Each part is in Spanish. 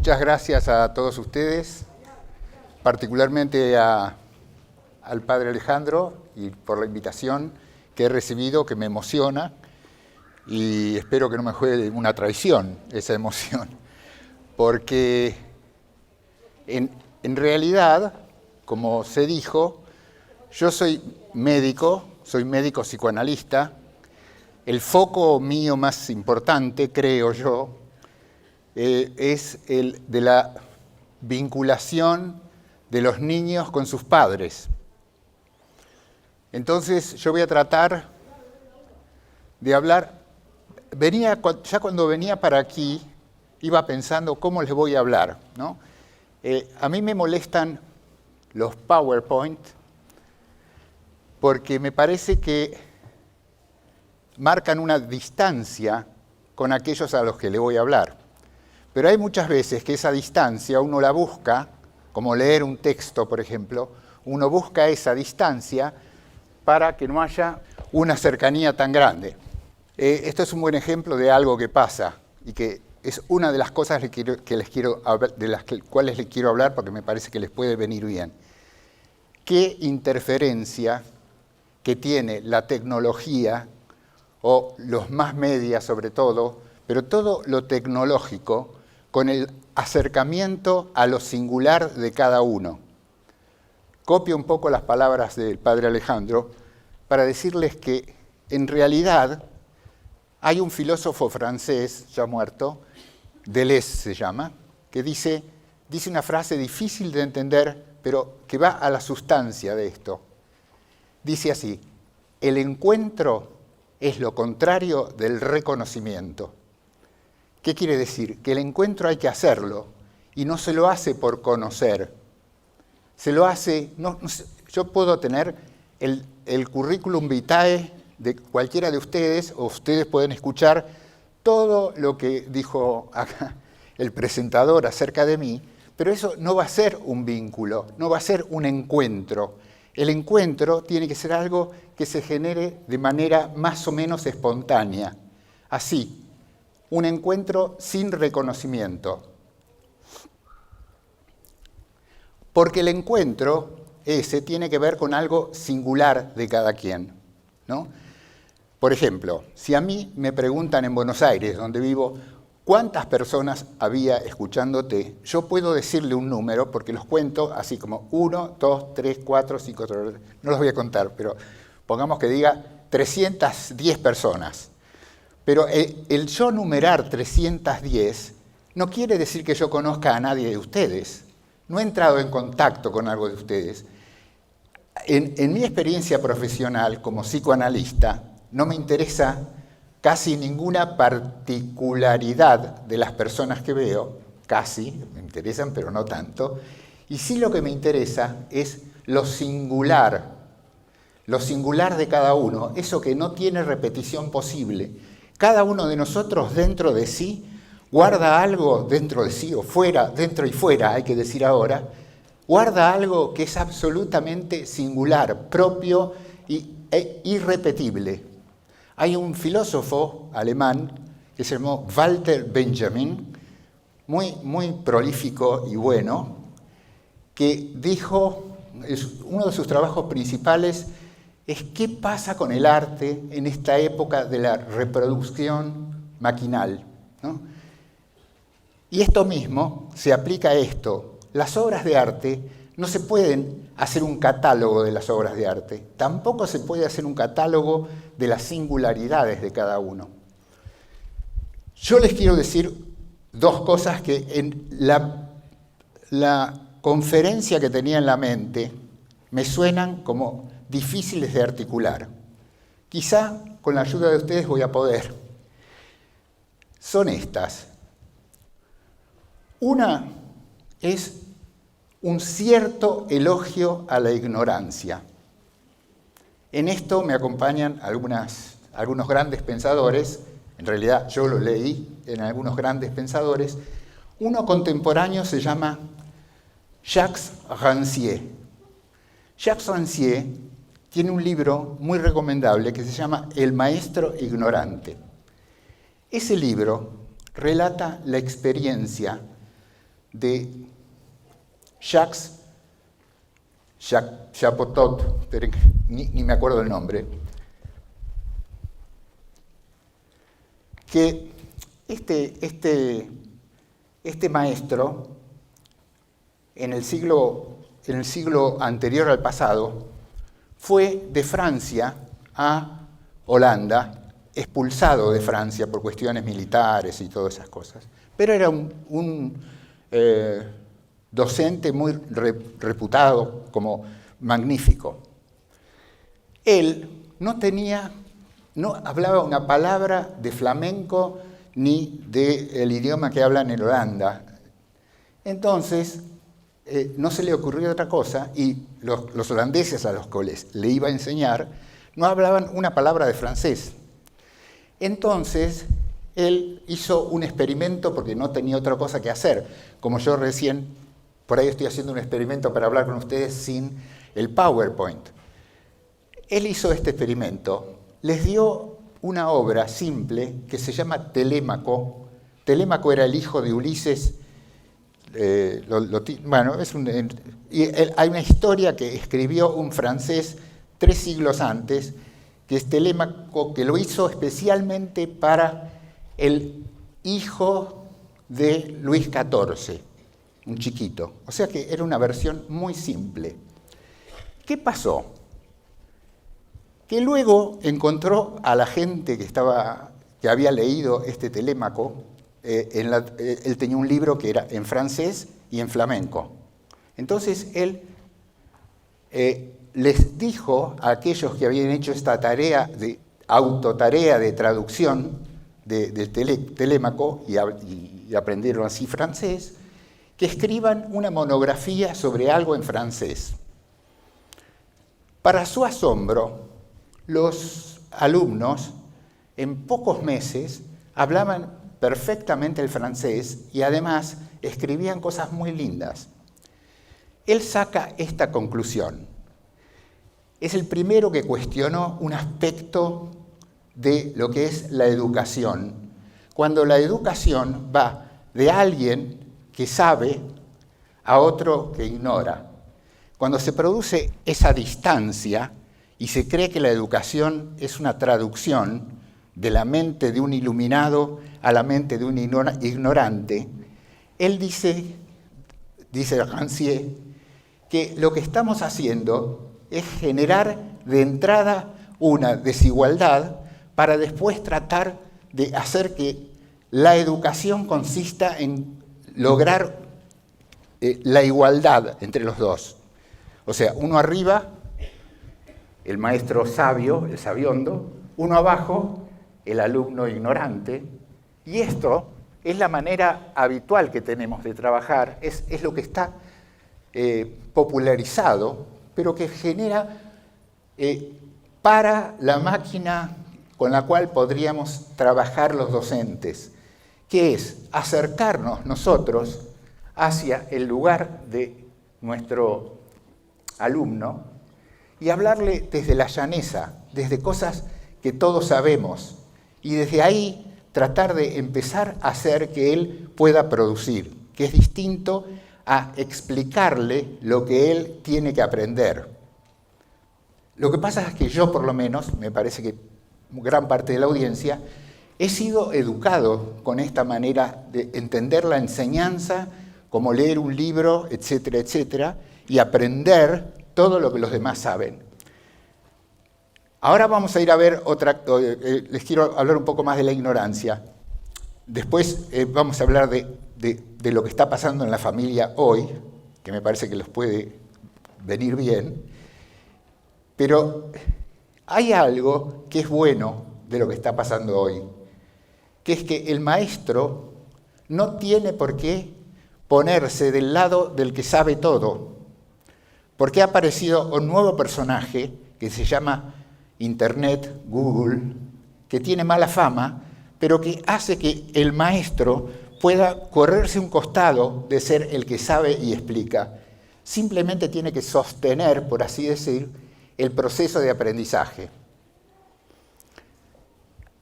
Muchas gracias a todos ustedes, particularmente al padre Alejandro y por la invitación que he recibido, que me emociona, y espero que no me juegue una traición esa emoción, porque en realidad, como se dijo, yo soy médico psicoanalista. El foco mío más importante, creo yo, es el de la vinculación de los niños con sus padres. Entonces yo voy a tratar de hablar. Ya cuando venía para aquí, iba pensando cómo les voy a hablar, ¿no? A mí me molestan los PowerPoint porque me parece que marcan una distancia con aquellos a los que le voy a hablar. Pero hay muchas veces que esa distancia uno la busca, como leer un texto, por ejemplo, uno busca esa distancia para que no haya una cercanía tan grande. Esto es un buen ejemplo de algo que pasa y que es una de las cosas de las cuales les quiero hablar porque me parece que les puede venir bien. ¿Qué interferencia que tiene la tecnología o los más media sobre todo, pero todo lo tecnológico, con el acercamiento a lo singular de cada uno? Copio un poco las palabras del padre Alejandro para decirles que en realidad hay un filósofo francés ya muerto, Deleuze se llama, que dice una frase difícil de entender, pero que va a la sustancia de esto. Dice así: el encuentro es lo contrario del reconocimiento. ¿Qué quiere decir? Que el encuentro hay que hacerlo y no se lo hace por conocer. Se lo hace, yo puedo tener el currículum vitae de cualquiera de ustedes, o ustedes pueden escuchar todo lo que dijo acá el presentador acerca de mí, pero eso no va a ser un vínculo, no va a ser un encuentro. El encuentro tiene que ser algo que se genere de manera más o menos espontánea. Así, un encuentro sin reconocimiento. Porque el encuentro ese tiene que ver con algo singular de cada quien, ¿no? Por ejemplo, si a mí me preguntan en Buenos Aires, donde vivo, ¿cuántas personas había escuchándote? Yo puedo decirle un número, porque los cuento así como 1, 2, 3, 4, 5, no los voy a contar, pero pongamos que diga 310 personas. Pero el yo numerar 310 no quiere decir que yo conozca a nadie de ustedes. No he entrado en contacto con algo de ustedes. En mi experiencia profesional como psicoanalista, no me interesa casi ninguna particularidad de las personas que veo, casi, me interesan, pero no tanto. Y sí lo que me interesa es lo singular de cada uno, eso que no tiene repetición posible. Cada uno de nosotros dentro de sí guarda algo dentro de sí o fuera, dentro y fuera, hay que decir ahora, guarda algo que es absolutamente singular, propio e irrepetible. Hay un filósofo alemán que se llamó Walter Benjamin, muy prolífico y bueno, que dijo, uno de sus trabajos principales es qué pasa con el arte en esta época de la reproducción maquinal, ¿no? Y esto mismo se aplica a esto. Las obras de arte no se pueden hacer un catálogo de las obras de arte, tampoco se puede hacer un catálogo de las singularidades de cada uno. Yo les quiero decir dos cosas que en la conferencia que tenía en la mente me suenan como difíciles de articular. Quizá con la ayuda de ustedes voy a poder. Son estas. Una es un cierto elogio a la ignorancia. En esto me acompañan algunos grandes pensadores, en realidad yo lo leí en algunos grandes pensadores. Uno contemporáneo se llama Jacques Rancière. Jacques Rancière tiene un libro muy recomendable que se llama El maestro ignorante. Ese libro relata la experiencia de Jacques Chapotot, ni me acuerdo el nombre, que este maestro, en el siglo anterior al pasado, fue de Francia a Holanda, expulsado de Francia por cuestiones militares y todas esas cosas. Pero era un docente muy reputado como magnífico. Él no hablaba una palabra de flamenco ni del idioma que hablan en Holanda. Entonces, no se le ocurrió otra cosa y los holandeses a los cuales le iba a enseñar no hablaban una palabra de francés. Entonces, él hizo un experimento porque no tenía otra cosa que hacer. Como yo recién, por ahí estoy haciendo un experimento para hablar con ustedes sin el PowerPoint. Él hizo este experimento, les dio una obra simple que se llama Telémaco. Telémaco era el hijo de Ulises. Hay una historia que escribió un francés 3 siglos antes, que es Telémaco, que lo hizo especialmente para el hijo de Luis XIV, un chiquito. O sea que era una versión muy simple. ¿Qué pasó? Que luego encontró a la gente que había leído este Telémaco. Él tenía un libro que era en francés y en flamenco. Entonces él les dijo a aquellos que habían hecho esta autotarea de traducción del Telémaco y aprendieron así francés, que escriban una monografía sobre algo en francés. Para su asombro, los alumnos en pocos meses hablaban perfectamente el francés y además escribían cosas muy lindas. Él saca esta conclusión. Es el primero que cuestionó un aspecto de lo que es la educación. Cuando la educación va de alguien que sabe a otro que ignora. Cuando se produce esa distancia y se cree que la educación es una traducción de la mente de un iluminado a la mente de un ignorante, él dice Rancière, que lo que estamos haciendo es generar de entrada una desigualdad para después tratar de hacer que la educación consista en lograr la igualdad entre los dos. O sea, uno arriba, el maestro sabio, el sabiondo, uno abajo, el alumno ignorante, y esto es la manera habitual que tenemos de trabajar, es lo que está popularizado, pero que genera para la máquina con la cual podríamos trabajar los docentes, que es acercarnos nosotros hacia el lugar de nuestro alumno y hablarle desde la llaneza, desde cosas que todos sabemos, y desde ahí tratar de empezar a hacer que él pueda producir, que es distinto a explicarle lo que él tiene que aprender. Lo que pasa es que yo, por lo menos, me parece que gran parte de la audiencia, he sido educado con esta manera de entender la enseñanza, como leer un libro, etcétera, etcétera, y aprender todo lo que los demás saben. Ahora vamos a ir a ver les quiero hablar un poco más de la ignorancia. Después vamos a hablar de lo que está pasando en la familia hoy, que me parece que les puede venir bien. Pero hay algo que es bueno de lo que está pasando hoy, que es que el maestro no tiene por qué ponerse del lado del que sabe todo, porque ha aparecido un nuevo personaje que se llama Internet, Google, que tiene mala fama, pero que hace que el maestro pueda correrse un costado de ser el que sabe y explica. Simplemente tiene que sostener, por así decir, el proceso de aprendizaje.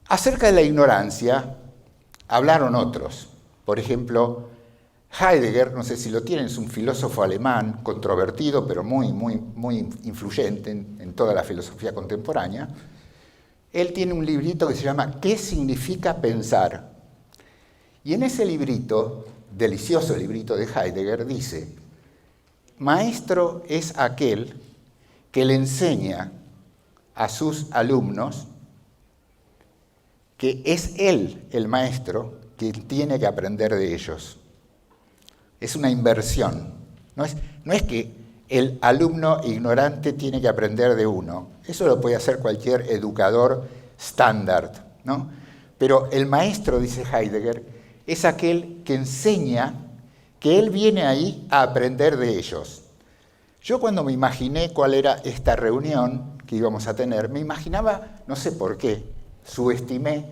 Acerca de la ignorancia, hablaron otros. Por ejemplo, Heidegger, no sé si lo tienen, es un filósofo alemán, controvertido, pero muy influyente en toda la filosofía contemporánea. Él tiene un librito que se llama ¿Qué significa pensar? Y en ese librito, delicioso librito de Heidegger, dice: maestro es aquel que le enseña a sus alumnos que es él, el maestro, quien tiene que aprender de ellos. Es una inversión. No es que el alumno ignorante tiene que aprender de uno. Eso lo puede hacer cualquier educador estándar, ¿no? Pero el maestro, dice Heidegger, es aquel que enseña que él viene ahí a aprender de ellos. Yo cuando me imaginé cuál era esta reunión que íbamos a tener, me imaginaba, no sé por qué, subestimé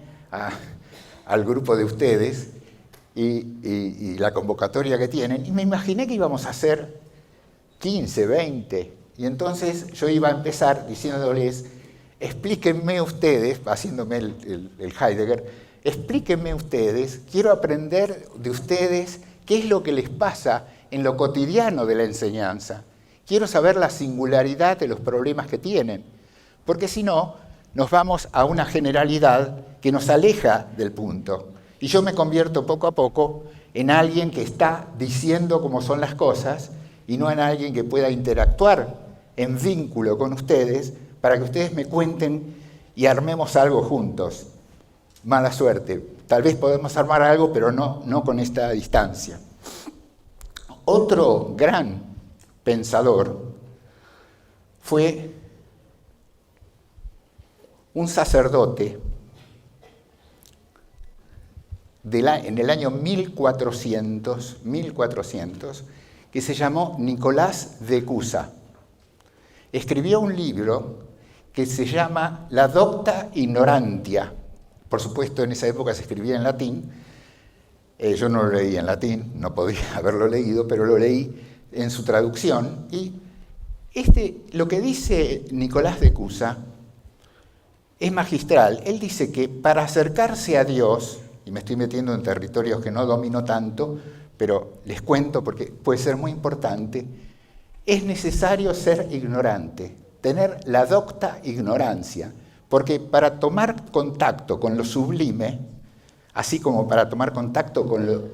al grupo de ustedes y la convocatoria que tienen, y me imaginé que íbamos a hacer 15, 20, y entonces yo iba a empezar diciéndoles: explíquenme ustedes, haciéndome el Heidegger, explíquenme ustedes, quiero aprender de ustedes qué es lo que les pasa en lo cotidiano de la enseñanza. Quiero saber la singularidad de los problemas que tienen, porque si no, nos vamos a una generalidad que nos aleja del punto. Y yo me convierto poco a poco en alguien que está diciendo cómo son las cosas y no en alguien que pueda interactuar en vínculo con ustedes para que ustedes me cuenten y armemos algo juntos. Mala suerte. Tal vez podemos armar algo, pero no con esta distancia. Otro gran pensador fue un sacerdote en el año 1400, que se llamó Nicolás de Cusa. Escribió un libro que se llama La Docta Ignorantia. Por supuesto, en esa época se escribía en latín. Yo no lo leí en latín, no podía haberlo leído, pero lo leí en su traducción. Y lo que dice Nicolás de Cusa es magistral. Él dice que para acercarse a Dios, y me estoy metiendo en territorios que no domino tanto, pero les cuento porque puede ser muy importante, es necesario ser ignorante, tener la docta ignorancia, porque para tomar contacto con lo sublime, así como para tomar contacto con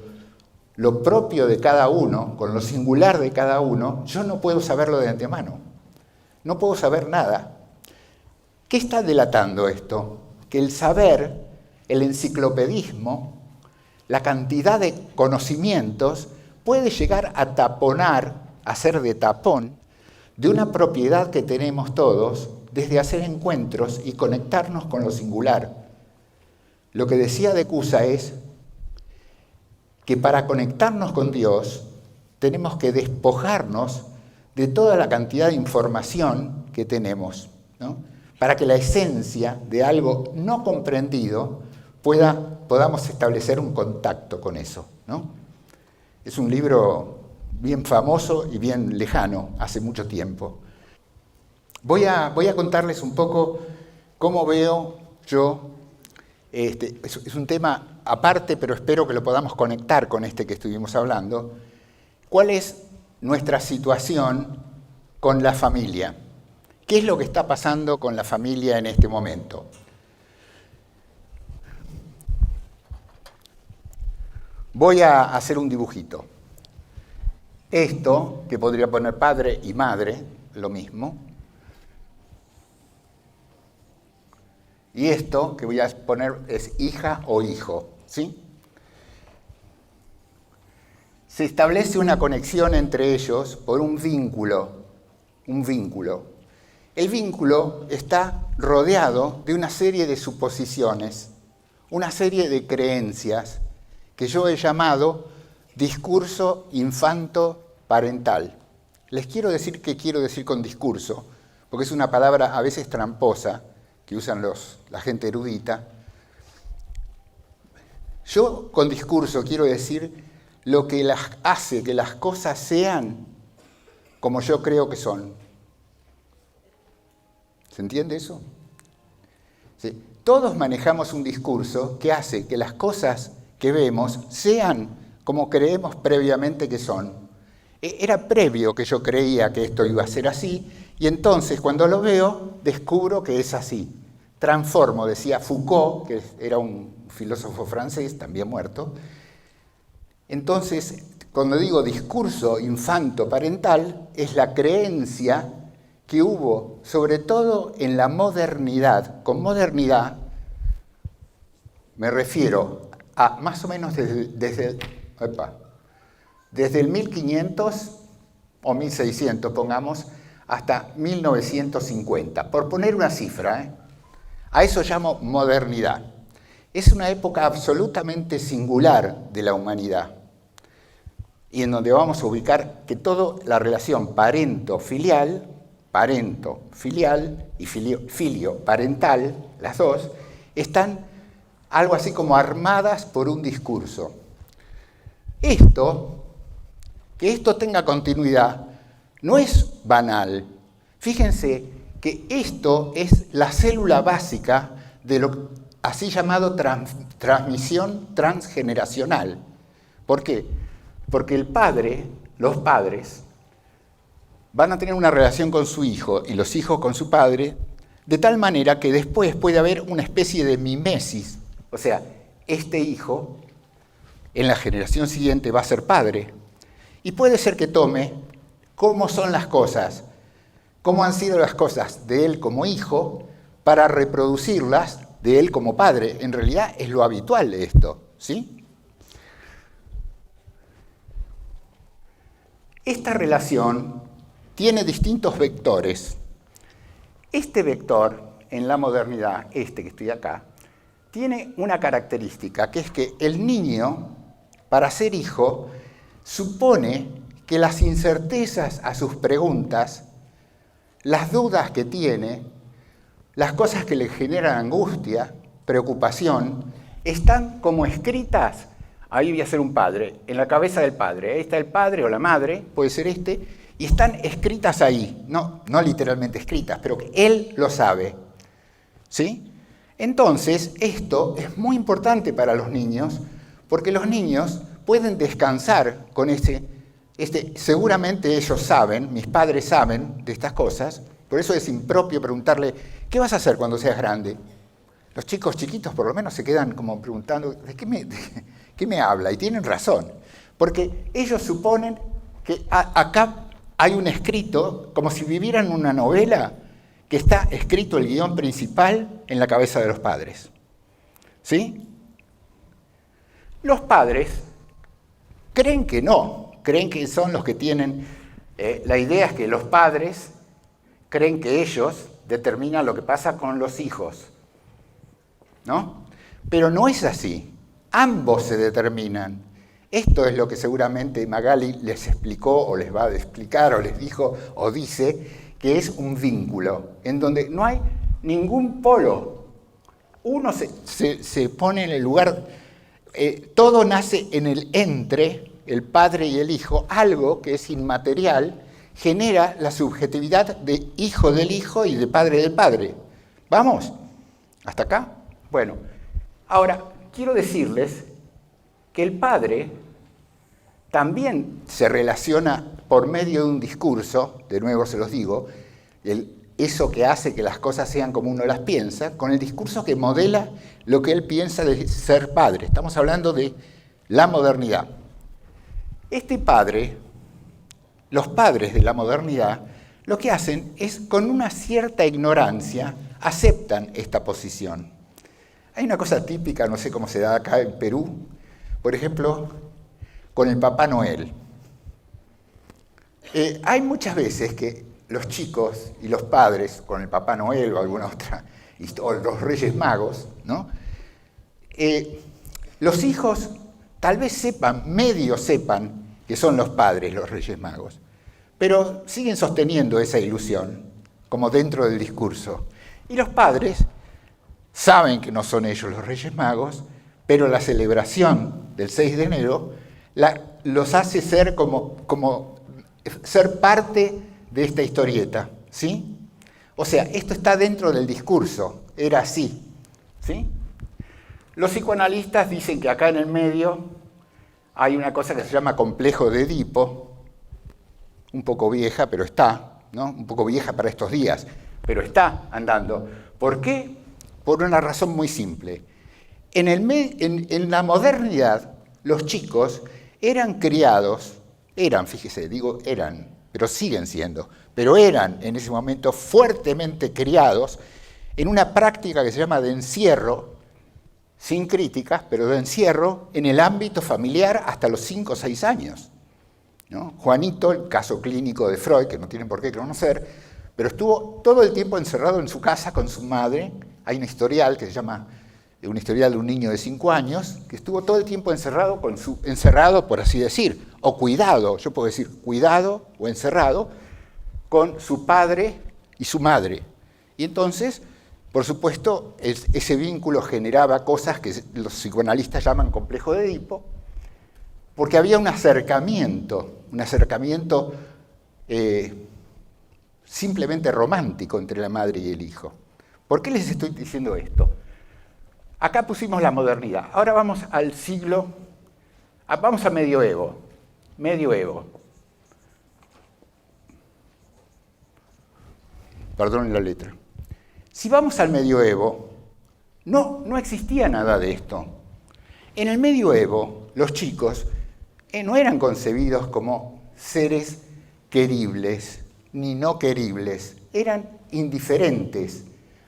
lo propio de cada uno, con lo singular de cada uno, yo no puedo saberlo de antemano, no puedo saber nada. ¿Qué está delatando esto? Que el saber, el enciclopedismo, la cantidad de conocimientos puede llegar a taponar, a ser de tapón, de una propiedad que tenemos todos desde hacer encuentros y conectarnos con lo singular. Lo que decía de Cusa es que para conectarnos con Dios tenemos que despojarnos de toda la cantidad de información que tenemos, ¿no? Para que la esencia de algo no comprendido podamos establecer un contacto con eso, ¿no? Es un libro bien famoso y bien lejano, hace mucho tiempo. Voy a contarles un poco cómo veo yo, es un tema aparte, pero espero que lo podamos conectar con este que estuvimos hablando, cuál es nuestra situación con la familia. ¿Qué es lo que está pasando con la familia en este momento? Voy a hacer un dibujito. Esto, que podría poner padre y madre, lo mismo. Y esto, que voy a poner, es hija o hijo, ¿sí? Se establece una conexión entre ellos por un vínculo. El vínculo está rodeado de una serie de suposiciones, una serie de creencias que yo he llamado discurso infanto-parental. Les quiero decir qué quiero decir con discurso, porque es una palabra a veces tramposa que usan la gente erudita. Yo con discurso quiero decir lo que hace que las cosas sean como yo creo que son. ¿Se entiende eso? ¿Sí? Todos manejamos un discurso que hace que las cosas que vemos sean como creemos previamente que son. Era previo que yo creía que esto iba a ser así, y entonces cuando lo veo, descubro que es así. Transformo, decía Foucault, que era un filósofo francés, también muerto. Entonces, cuando digo discurso infanto-parental, es la creencia que hubo, sobre todo en la modernidad. Con modernidad me refiero a más o menos desde el 1500 o 1600, pongamos, hasta 1950, por poner una cifra. A eso llamo modernidad. Es una época absolutamente singular de la humanidad y en donde vamos a ubicar que toda la relación parento-filial y filio-parental, las dos, están algo así como armadas por un discurso. Que esto tenga continuidad, no es banal. Fíjense que esto es la célula básica de lo así llamado transmisión transgeneracional. ¿Por qué? Porque los padres, van a tener una relación con su hijo y los hijos con su padre, de tal manera que después puede haber una especie de mimesis. O sea, este hijo en la generación siguiente va a ser padre. Y puede ser que tome cómo son las cosas, cómo han sido las cosas de él como hijo, para reproducirlas de él como padre. En realidad es lo habitual de esto, ¿sí? Esta relación tiene distintos vectores. Este vector, en la modernidad, que estoy acá, tiene una característica, que es que el niño, para ser hijo, supone que las incertezas a sus preguntas, las dudas que tiene, las cosas que le generan angustia, preocupación, están como escritas. Ahí voy a ser un padre, en la cabeza del padre. Ahí está el padre o la madre, puede ser y están escritas ahí. No literalmente escritas, pero que él lo sabe. ¿Sí? Entonces, esto es muy importante para los niños, porque los niños pueden descansar con seguramente ellos saben, mis padres saben de estas cosas, por eso es impropio preguntarle, ¿qué vas a hacer cuando seas grande? Los chicos chiquitos por lo menos se quedan como preguntando, ¿de qué me habla? Y tienen razón, porque ellos suponen que acá hay un escrito, como si vivieran una novela, que está escrito el guión principal en la cabeza de los padres. ¿Sí? Los padres creen que no, creen que son los que tienen, la idea es que los padres creen que ellos determinan lo que pasa con los hijos, ¿no? Pero no es así, ambos se determinan. Esto es lo que seguramente Magali les explicó o les va a explicar o les dijo o dice, que es un vínculo, en donde no hay ningún polo. Uno se pone en el lugar, todo nace en el entre, el padre y el hijo, algo que es inmaterial, genera la subjetividad de hijo del hijo y de padre del padre. ¿Vamos? ¿Hasta acá? Bueno, ahora quiero decirles que el padre también se relaciona por medio de un discurso, de nuevo se los digo, eso que hace que las cosas sean como uno las piensa, con el discurso que modela lo que él piensa de ser padre. Estamos hablando de la modernidad. Este padre, los padres de la modernidad, lo que hacen es, con una cierta ignorancia, aceptan esta posición. Hay una cosa típica, no sé cómo se da acá en Perú, por ejemplo, con el Papá Noel. Hay muchas veces que los chicos y los padres, con el Papá Noel o alguna otra, o los Reyes Magos, ¿no? Los hijos tal vez medio sepan que son los padres los Reyes Magos, pero siguen sosteniendo esa ilusión, como dentro del discurso. Y los padres saben que no son ellos los Reyes Magos, pero la celebración del 6 de enero los hace ser como ser parte de esta historieta, ¿sí? O sea, esto está dentro del discurso, era así, ¿sí? Los psicoanalistas dicen que acá en el medio Hay una cosa que se llama complejo de Edipo, un poco vieja, pero está, ¿no? Un poco vieja para estos días, pero está andando. ¿Por qué? Por una razón muy simple. En la modernidad, los chicos eran criados, fíjese, digo eran, pero siguen siendo, pero eran en ese momento fuertemente criados en una práctica que se llama de encierro, sin críticas, pero de encierro en el ámbito familiar hasta los 5 o 6 años. ¿No? Juanito, el caso clínico de Freud, que no tienen por qué conocer, pero estuvo todo el tiempo encerrado en su casa con su madre. Hay un historial que se llama un historial de un niño de 5 años, que estuvo todo el tiempo encerrado, por así decir, o cuidado, yo puedo decir cuidado o encerrado, con su padre y su madre. Y entonces, por supuesto, ese vínculo generaba cosas que los psicoanalistas llaman complejo de Edipo, porque había un acercamiento simplemente romántico entre la madre y el hijo. ¿Por qué les estoy diciendo esto? Acá pusimos la modernidad. Ahora vamos al vamos a medioevo. Perdonen la letra. Si vamos al medioevo, no existía nada de esto. En el medioevo, los chicos no eran concebidos como seres queribles ni no queribles, eran indiferentes,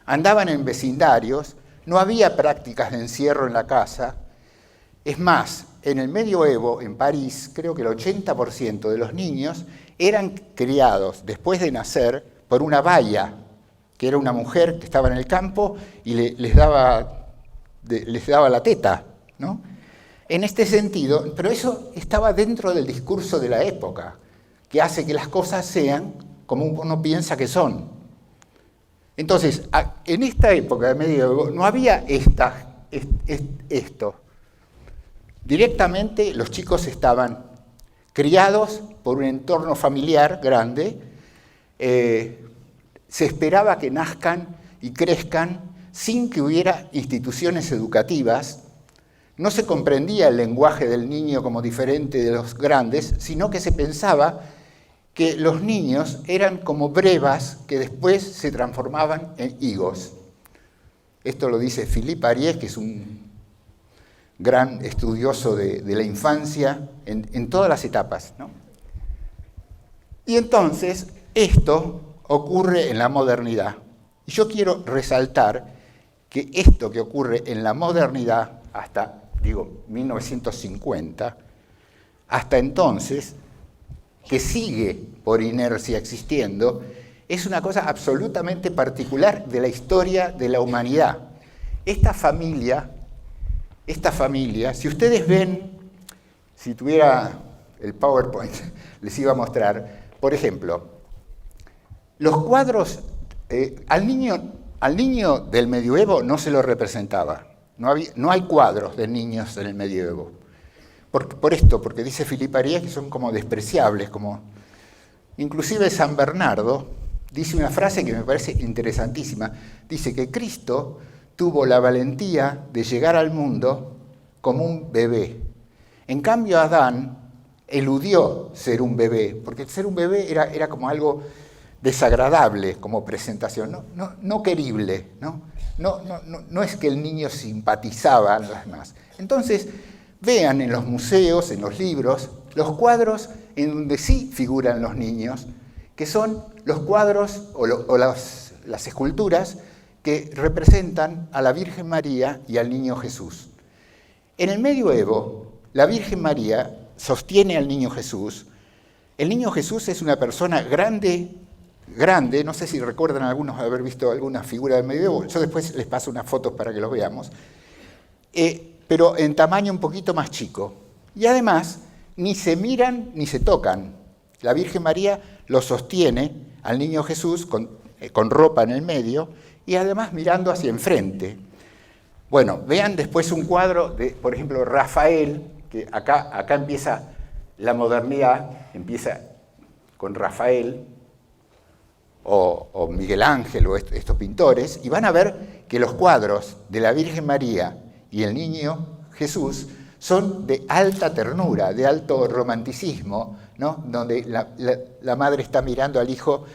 andaban en vecindarios, no había prácticas de encierro en la casa. Es más, en el medioevo, en París, creo que el 80% de los niños eran criados después de nacer por una baya, que era una mujer que estaba en el campo y les daba la teta, ¿no? En este sentido, pero eso estaba dentro del discurso de la época, que hace que las cosas sean como uno piensa que son. Entonces, en esta época de medioevo no había esto. Directamente los chicos estaban criados por un entorno familiar grande, se esperaba que nazcan y crezcan sin que hubiera instituciones educativas. No se comprendía el lenguaje del niño como diferente de los grandes, sino que se pensaba que los niños eran como brevas que después se transformaban en higos. Esto lo dice Philippe Ariès, que es un gran estudioso de la infancia en todas las etapas, ¿no? Y entonces esto ocurre en la modernidad. Y yo quiero resaltar que esto que ocurre en la modernidad hasta 1950, hasta entonces, que sigue por inercia existiendo, es una cosa absolutamente particular de la historia de la humanidad. Esta familia, si ustedes ven, si tuviera el PowerPoint, les iba a mostrar, por ejemplo, los cuadros, al niño del medioevo no se lo representaba. No hay cuadros de niños en el medioevo. Porque dice Philippe Ariès que son como despreciables. Inclusive San Bernardo dice una frase que me parece interesantísima. Dice que Cristo tuvo la valentía de llegar al mundo como un bebé. En cambio, Adán eludió ser un bebé, porque ser un bebé era como algo desagradable como presentación, no querible, no es que el niño simpatizaba a los demás. Entonces, vean en los museos, en los libros, los cuadros en donde sí figuran los niños, que son los cuadros o las esculturas que representan a la Virgen María y al Niño Jesús. En el medioevo, la Virgen María sostiene al Niño Jesús. El Niño Jesús es una persona grande, no sé si recuerdan algunos haber visto alguna figura del medioevo, yo después les paso unas fotos para que los veamos, pero en tamaño un poquito más chico. Y además, ni se miran ni se tocan. La Virgen María lo sostiene al Niño Jesús con ropa en el medio y además mirando hacia enfrente. Bueno, vean después un cuadro de, por ejemplo, Rafael, que acá empieza la modernidad, empieza con Rafael o Miguel Ángel o estos pintores, y van a ver que los cuadros de la Virgen María y el Niño Jesús son de alta ternura, de alto romanticismo, ¿no? Donde la madre está mirando al hijo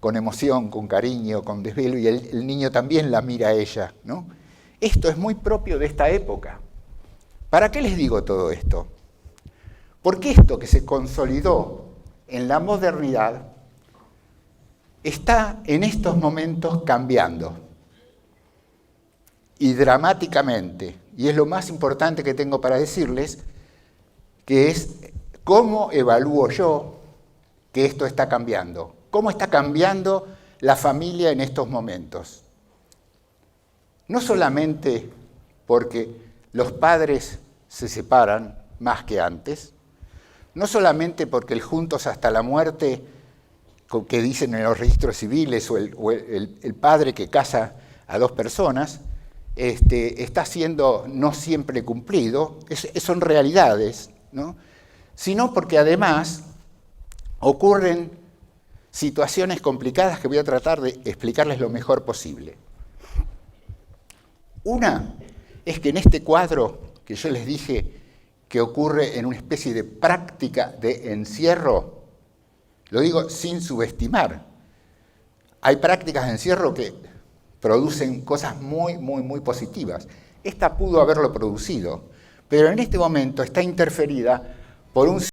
con emoción, con cariño, con desvelo, y el niño también la mira a ella, ¿no? Esto es muy propio de esta época. ¿Para qué les digo todo esto? Porque esto que se consolidó en la modernidad está en estos momentos cambiando, y dramáticamente, y es lo más importante que tengo para decirles, que es cómo evalúo yo que esto está cambiando, cómo está cambiando la familia en estos momentos. No solamente porque los padres se separan más que antes, no solamente porque el juntos hasta la muerte, que dicen en los registros civiles, o el padre que casa a dos personas, está siendo no siempre cumplido, son realidades, ¿no? Sino porque además ocurren situaciones complicadas que voy a tratar de explicarles lo mejor posible. Una es que en este cuadro que yo les dije que ocurre en una especie de práctica de encierro, lo digo sin subestimar, hay prácticas de encierro que producen cosas muy, muy, muy positivas. Esta pudo haberlo producido, pero en este momento está interferida por un